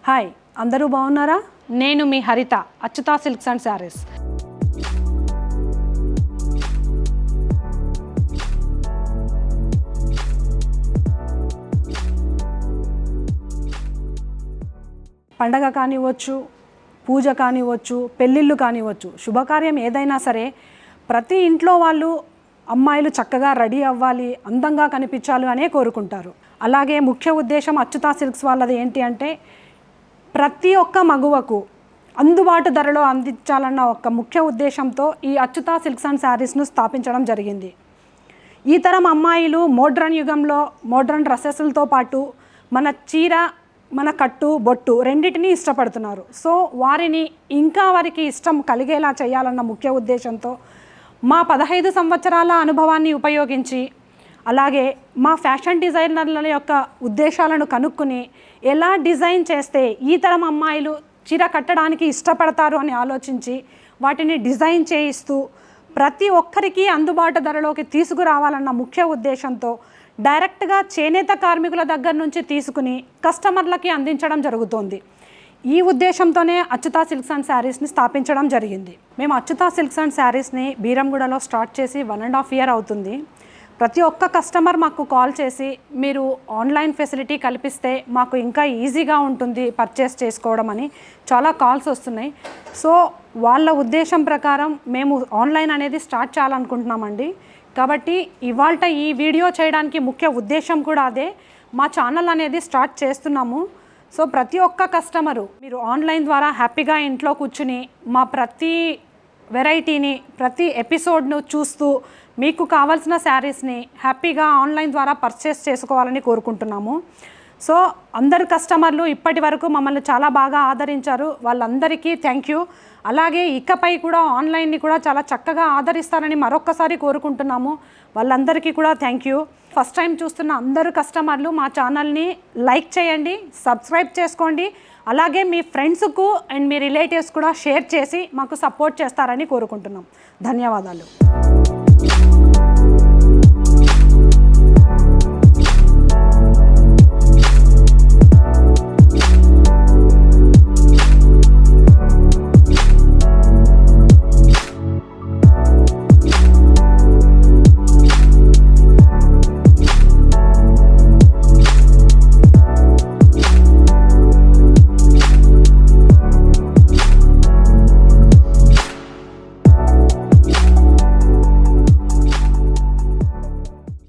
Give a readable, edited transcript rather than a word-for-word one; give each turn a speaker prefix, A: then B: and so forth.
A: Hi, అందరూ బాగున్నారా? నేను మీ హరిత, అచ్యుత సిల్క్స్ అండ్ శారీస్. పండగ కానివ్వచ్చు, పూజ కానివ్వచ్చు, పెళ్ళిళ్ళు కానివ్వచ్చు, శుభకార్యం ఏదైనా సరే ప్రతి ఇంట్లో వాళ్ళు అమ్మాయిలు చక్కగా రెడీ అవ్వాలి, అందంగా కనిపించాలి అనే కోరుకుంటారు. అలాగే ముఖ్య ఉద్దేశం అచ్యుత సిల్క్స్ వాళ్ళది ఏంటి అంటే ప్రతి ఒక్క మగువకు అందుబాటు ధరలో అందించాలన్న ఒక ముఖ్య ఉద్దేశంతో ఈ అచ్యుత సిల్క్స్ అండ్ శారీస్ను స్థాపించడం జరిగింది. ఈ తరం అమ్మాయిలు మోడ్రన్ యుగంలో మోడ్రన్ డ్రెస్సెస్లతో పాటు మన చీర, మన కట్టు, బొట్టు రెండింటినీ ఇష్టపడుతున్నారు. సో వారికి ఇష్టం కలిగేలా చేయాలన్న ముఖ్య ఉద్దేశంతో మా 15 సంవత్సరాల అనుభవాన్ని ఉపయోగించి, అలాగే మా ఫ్యాషన్ డిజైనర్ల యొక్క ఉద్దేశాలను కనుక్కుని ఎలా డిజైన్ చేస్తే ఈ తరం అమ్మాయిలు చీర కట్టడానికి ఇష్టపడతారు అని ఆలోచించి వాటిని డిజైన్ చేయిస్తూ ప్రతి ఒక్కరికి అందుబాటు ధరలోకి తీసుకురావాలన్న ముఖ్య ఉద్దేశంతో డైరెక్ట్గా చేనేత కార్మికుల దగ్గర నుంచి తీసుకుని కస్టమర్లకి అందించడం జరుగుతోంది. ఈ ఉద్దేశంతోనే అచ్యుత సిల్క్స్ అండ్ శారీస్ని స్థాపించడం జరిగింది. మేము అచ్యుత సిల్క్స్ అండ్ శారీస్ని బీరంగూడలో స్టార్ట్ చేసి 1.5 years అవుతుంది. ప్రతి ఒక్క కస్టమర్ మాకు కాల్ చేసి మీరు ఆన్లైన్ ఫెసిలిటీ కల్పిస్తే మాకు ఇంకా ఈజీగా ఉంటుంది పర్చేస్ చేసుకోవడం అని చాలా కాల్స్ వస్తున్నాయి. సో వాళ్ళ ఉద్దేశం ప్రకారం మేము ఆన్లైన్ అనేది స్టార్ట్ చేయాలనుకుంటున్నామండి. కాబట్టి ఇవాళ ఈ వీడియో చేయడానికి ముఖ్య ఉద్దేశం కూడా అదే. మా ఛానల్ అనేది స్టార్ట్ చేస్తున్నాము. సో ప్రతి ఒక్క కస్టమరు మీరు ఆన్లైన్ ద్వారా హ్యాపీగా ఇంట్లో కూర్చుని మా ప్రతి వెరైటీని, ప్రతి ఎపిసోడ్ను చూస్తూ మీకు కావాల్సిన శారీస్ని హ్యాపీగా ఆన్లైన్ ద్వారా పర్చేస్ చేసుకోవాలని కోరుకుంటున్నాము. సో అందరు కస్టమర్లు ఇప్పటి వరకు మమ్మల్ని చాలా బాగా ఆదరించారు. వాళ్ళందరికీ థ్యాంక్ యూ. అలాగే ఇకపై కూడా ఆన్లైన్ని కూడా చాలా చక్కగా ఆదరిస్తారని మరొక్కసారి కోరుకుంటున్నాము. వాళ్ళందరికీ కూడా థ్యాంక్ యూ. ఫస్ట్ టైం చూస్తున్న అందరు కస్టమర్లు మా ఛానల్ని లైక్ చేయండి, సబ్స్క్రైబ్ చేసుకోండి. అలాగే మీ ఫ్రెండ్స్కు అండ్ మీ రిలేటివ్స్ కూడా షేర్ చేసి మాకు సపోర్ట్ చేస్తారని కోరుకుంటున్నాం. ధన్యవాదాలు.